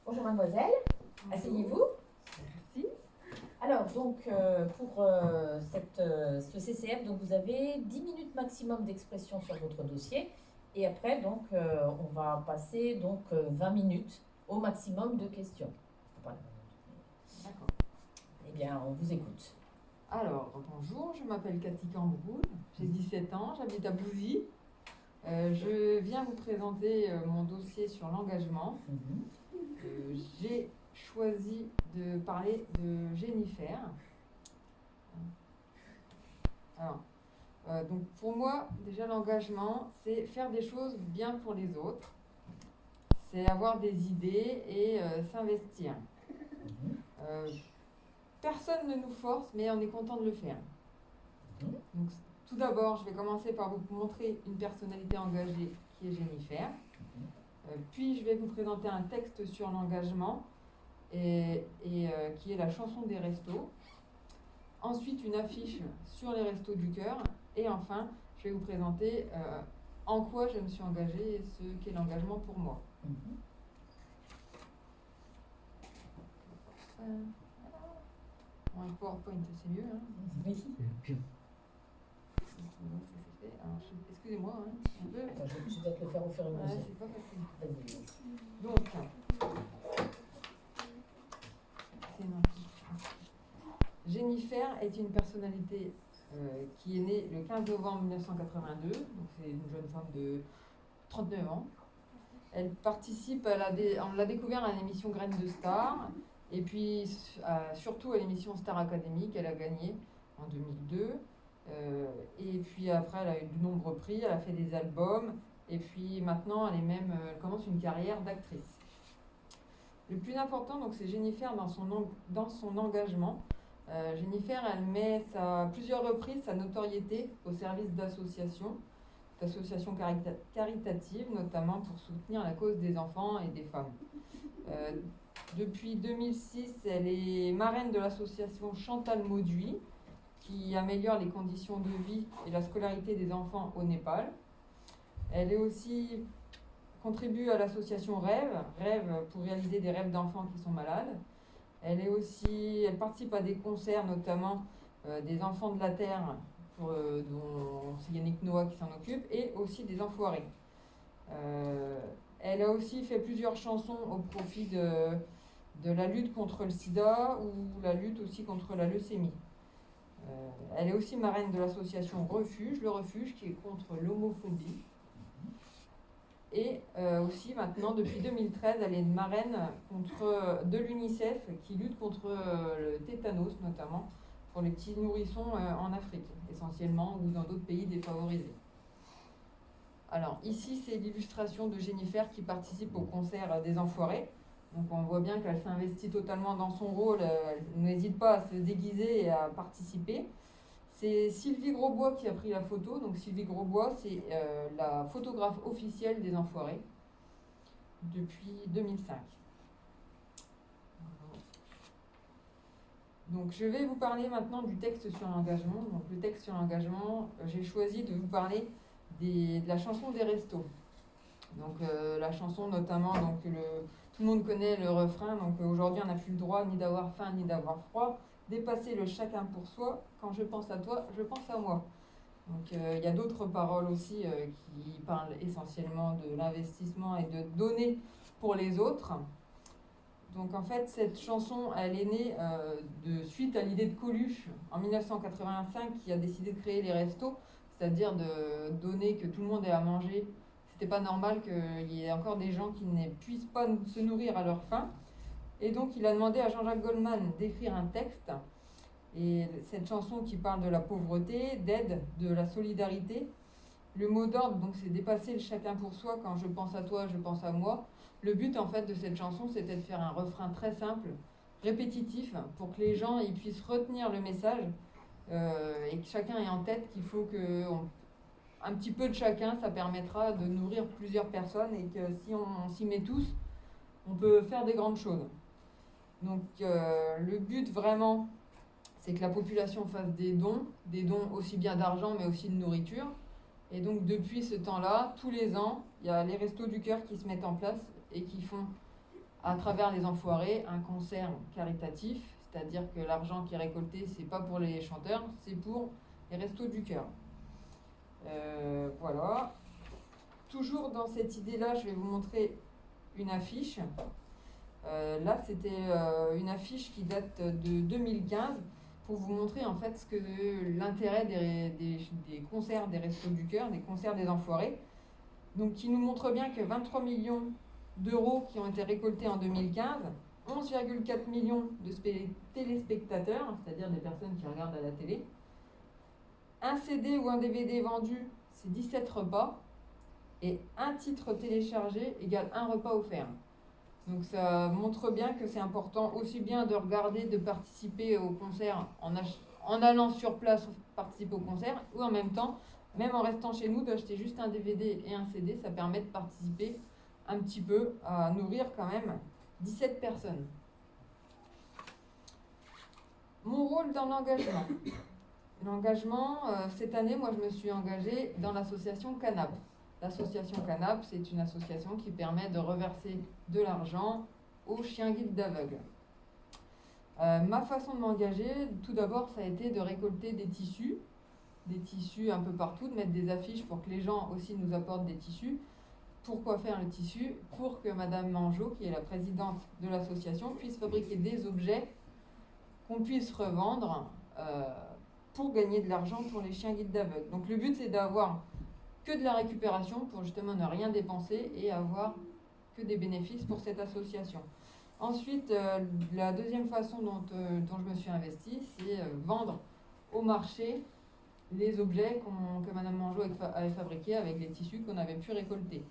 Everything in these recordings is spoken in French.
Bonjour mademoiselle, asseyez-vous. Merci. Alors donc pour ce CCF, donc vous avez 10 minutes maximum d'expression sur votre dossier et après donc on va passer donc 20 minutes au maximum de questions. D'accord. Eh bien on vous écoute. Alors, bonjour, je m'appelle Cathy Cambroul, j'ai 17 ans, j'habite à Bouzy. Je viens vous présenter mon dossier sur l'engagement. J'ai choisi de parler de Jennifer. Alors, donc pour moi, déjà l'engagement, c'est faire des choses bien pour les autres. C'est avoir des idées et s'investir. Personne ne nous force, mais on est content de le faire. Donc, tout d'abord, je vais commencer par vous montrer une personnalité engagée qui est Jennifer. Puis, je vais vous présenter un texte sur l'engagement qui est la chanson des restos. Ensuite, une affiche sur les restos du cœur. Et enfin, je vais vous présenter en quoi je me suis engagée et ce qu'est l'engagement pour moi. Avec PowerPoint, c'est mieux. Hein. Oui. Alors, excusez-moi, hein, un peu. Je vais te le faire au fur et à mesure. C'est pas facile. Vas-y. Donc, Jennifer est une personnalité qui est née le 15 novembre 1982, donc c'est une jeune femme de 39 ans. Elle participe, on l'a découvert à l'émission Graines de Star, et puis surtout à l'émission Star Academy qu'elle a gagnée en 2002. Et puis après, elle a eu de nombreux prix, elle a fait des albums, et puis maintenant, elle commence une carrière d'actrice. Le plus important, donc, c'est Jennifer dans son engagement. Jennifer, elle met à plusieurs reprises sa notoriété au service d'associations caritatives, notamment pour soutenir la cause des enfants et des femmes. Depuis 2006, elle est marraine de l'association Chantal Mauduit, qui améliore les conditions de vie et la scolarité des enfants au Népal. Elle est aussi contribue à l'association Rêve pour réaliser des rêves d'enfants qui sont malades. Elle participe à des concerts, notamment des enfants de la Terre, dont c'est Yannick Noah qui s'en occupe, et aussi des enfoirés. Elle a aussi fait plusieurs chansons au profit de la lutte contre le sida ou la lutte aussi contre la leucémie. Elle est aussi marraine de l'association Le Refuge, qui est contre l'homophobie. Et aussi maintenant, depuis 2013, elle est une marraine de l'UNICEF qui lutte contre le tétanos, notamment pour les petits nourrissons en Afrique, essentiellement, ou dans d'autres pays défavorisés. Alors ici, c'est l'illustration de Jennifer qui participe au concert des Enfoirés. Donc on voit bien qu'elle s'investit totalement dans son rôle, elle n'hésite pas à se déguiser et à participer. C'est Sylvie Grosbois qui a pris la photo. Donc Sylvie Grosbois, c'est la photographe officielle des Enfoirés depuis 2005. Donc je vais vous parler maintenant du texte sur l'engagement. Donc le texte sur l'engagement, j'ai choisi de vous parler de la chanson des restos. Donc la chanson notamment, donc tout le monde connaît le refrain. Donc aujourd'hui on n'a plus le droit ni d'avoir faim ni d'avoir froid. Dépasser le chacun pour soi. Quand je pense à toi, je pense à moi. Donc il y a d'autres paroles aussi qui parlent essentiellement de l'investissement et de donner pour les autres. Donc en fait, cette chanson, elle est née suite à l'idée de Coluche en 1985 qui a décidé de créer les restos, c'est-à-dire de donner, que tout le monde ait à manger. C'était pas normal qu'il y ait encore des gens qui ne puissent pas se nourrir à leur faim. Et donc il a demandé à Jean-Jacques Goldman d'écrire un texte. Et cette chanson qui parle de la pauvreté, d'aide, de la solidarité, le mot d'ordre, donc, c'est dépasser le chacun pour soi. Quand je pense à toi, je pense à moi. Le but, en fait, de cette chanson, c'était de faire un refrain très simple, répétitif, pour que les gens ils puissent retenir le message et que chacun ait en tête qu'il faut un petit peu de chacun, ça permettra de nourrir plusieurs personnes et que si on s'y met tous, on peut faire des grandes choses. Donc, le but, vraiment, c'est que la population fasse des dons aussi bien d'argent, mais aussi de nourriture. Et donc, depuis ce temps-là, tous les ans, il y a les Restos du Cœur qui se mettent en place et qui font à travers les enfoirés, un concert caritatif, c'est-à-dire que l'argent qui est récolté, c'est pas pour les chanteurs, c'est pour les Restos du Cœur. Voilà. Toujours dans cette idée-là, je vais vous montrer une affiche. Là, c'était une affiche qui date de 2015 pour vous montrer en fait ce que l'intérêt des concerts des Restos du Cœur, des concerts des enfoirés. Donc, qui nous montre bien que 23 millions d'euros qui ont été récoltés en 2015, 11,4 millions de téléspectateurs, c'est-à-dire des personnes qui regardent à la télé. Un CD ou un DVD vendu, c'est 17 repas. Et un titre téléchargé égale un repas offert. Donc ça montre bien que c'est important aussi bien de regarder, de participer au concert en allant sur place participer au concert, ou en même temps, même en restant chez nous, d'acheter juste un DVD et un CD, ça permet de participer un petit peu à nourrir quand même 17 personnes. Mon rôle dans l'engagement. L'engagement, cette année, moi je me suis engagée dans l'association Canap. L'association Canap, c'est une association qui permet de reverser de l'argent aux chiens guides d'aveugles. Ma façon de m'engager, tout d'abord, ça a été de récolter des tissus un peu partout, de mettre des affiches pour que les gens aussi nous apportent des tissus. Pourquoi faire le tissu? Pour que Madame Mangeot, qui est la présidente de l'association, puisse fabriquer des objets qu'on puisse revendre pour gagner de l'argent pour les chiens guides d'aveugles. Donc le but, c'est d'avoir que de la récupération pour justement ne rien dépenser et avoir que des bénéfices pour cette association. Ensuite, la deuxième façon dont je me suis investie, c'est vendre au marché les objets que Madame Mangeot avait fabriqués avec les tissus qu'on avait pu récolter.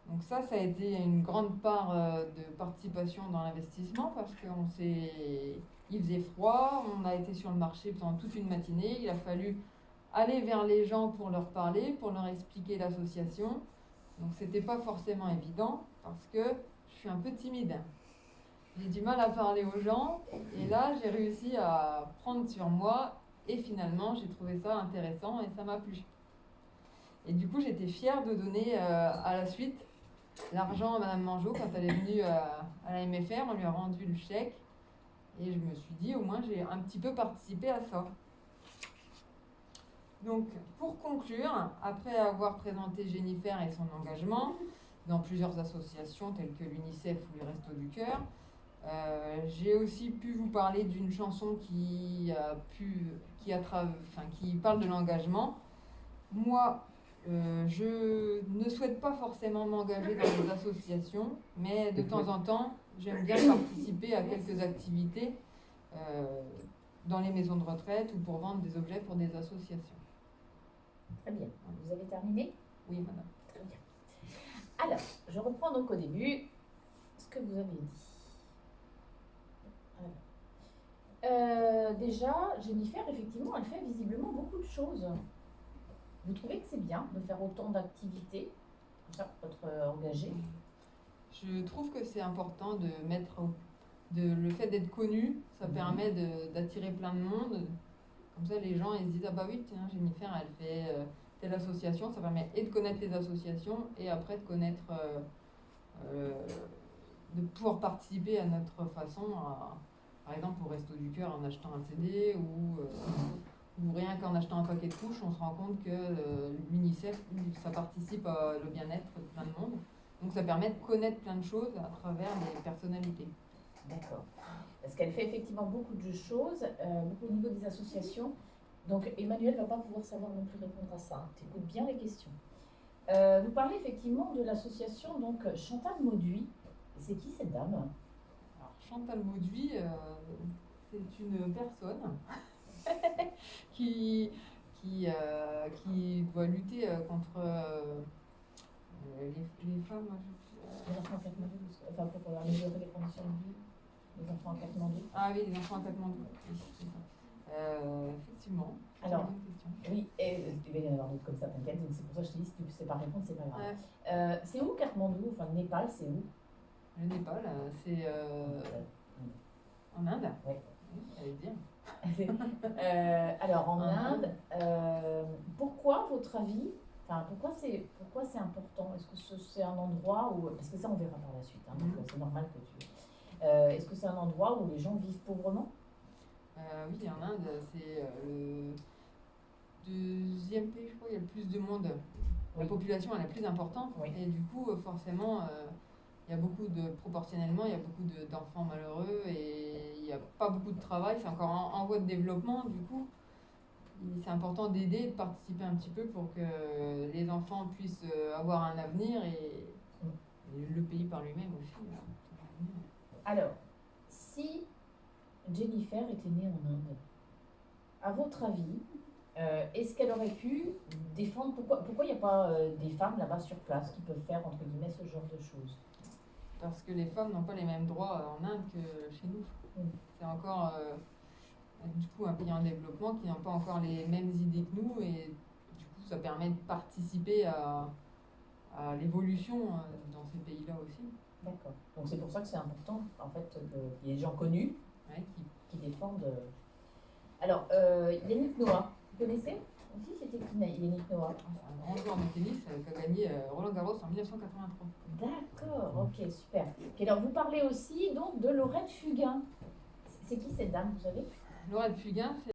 Donc ça a été une grande part de participation dans l'investissement parce il faisait froid, on a été sur le marché pendant toute une matinée, il a fallu aller vers les gens pour leur parler, pour leur expliquer l'association. Donc c'était pas forcément évident parce que je suis un peu timide. J'ai du mal à parler aux gens et là j'ai réussi à prendre sur moi et finalement j'ai trouvé ça intéressant et ça m'a plu. Et du coup j'étais fière de donner à la suite l'argent à Madame Mangeot quand elle est venue à la MFR, on lui a rendu le chèque et je me suis dit au moins j'ai un petit peu participé à ça. Donc, pour conclure, après avoir présenté Jennifer et son engagement dans plusieurs associations telles que l'UNICEF ou les Restos du Cœur, j'ai aussi pu vous parler d'une chanson qui parle de l'engagement. Moi, je ne souhaite pas forcément m'engager dans des associations, mais de temps en temps, j'aime bien participer à quelques activités dans les maisons de retraite ou pour vendre des objets pour des associations. Très bien. Vous avez terminé? Oui, madame. Très bien. Alors, je reprends donc au début ce que vous avez dit. Déjà, Jennifer, effectivement, elle fait visiblement beaucoup de choses. Vous trouvez que c'est bien de faire autant d'activités, comme ça, pour être engagé? Je trouve que c'est important le fait d'être connu, ça permet d'attirer plein de monde. Comme ça, les gens ils se disent ah bah oui, tiens, Jennifer, elle fait telle association. Ça permet et de connaître les associations et après de connaître, de pouvoir participer à notre façon, par exemple au Resto du Cœur en achetant un CD ou rien qu'en achetant un paquet de couches, on se rend compte que l'UNICEF, ça participe au bien-être de plein de monde. Donc ça permet de connaître plein de choses à travers les personnalités. D'accord. Parce qu'elle fait effectivement beaucoup de choses, beaucoup au niveau des associations. Donc Emmanuel ne va pas pouvoir savoir non plus répondre à ça. Tu écoutes bien les questions. Vous parlez effectivement de l'association donc Chantal Mauduit. C'est qui cette dame? Alors Chantal Mauduit, c'est une personne qui doit lutter contre les femmes. Les enfants en Katmandou, enfin pour améliorer les conditions de vie des enfants en Katmandou. Ah oui, les enfants en Katmandou. Oui, c'est ça. Effectivement. Alors, oui, et il va y en avoir d'autres comme ça, t'inquiète, donc c'est pour ça que je te dis, si tu ne sais pas répondre, c'est pas grave. Ouais. C'est où Katmandou? Enfin, le Népal, c'est où? Le Népal, c'est en Inde. Oui. J'allais dire. Alors, en Inde, pourquoi, à votre avis, Enfin, pourquoi c'est important? Est-ce que c'est un endroit où, parce que ça on verra par la suite, hein, donc c'est normal que tu. Est-ce que c'est un endroit où les gens vivent pauvrement? Oui, en Inde, c'est le deuxième pays, je crois, il y a le plus de monde. La Oui. population est la plus importante. Oui. Et du coup, forcément, il y a proportionnellement, il y a beaucoup d'enfants malheureux et il n'y a pas beaucoup de travail. C'est encore en voie de développement. Du coup, c'est important d'aider, de participer un petit peu pour que les enfants puissent avoir un avenir et le pays par lui-même aussi. Alors, si Jennifer était née en Inde, à votre avis, est-ce qu'elle aurait pu défendre, pourquoi il n'y a pas des femmes là-bas sur place qui peuvent faire, entre guillemets, ce genre de choses? Parce que les femmes n'ont pas les mêmes droits en Inde que chez nous. C'est encore du coup un pays en développement qui n'a pas encore les mêmes idées que nous et du coup ça permet de participer à l'évolution dans ces pays-là aussi. D'accord. Donc c'est pour ça que c'est important, en fait, qu'il y ait des gens connus Ouais, qui défendent. Alors, Yannick Noah, vous connaissez aussi? C'était qui Yannick Noah? c'est un grand joueur de tennis qui a gagné Roland Garros en 1983. D'accord, ok, super. Et alors, vous parlez aussi donc de Laurette Fugain. C'est qui cette dame, vous savez? Laurette Fugain,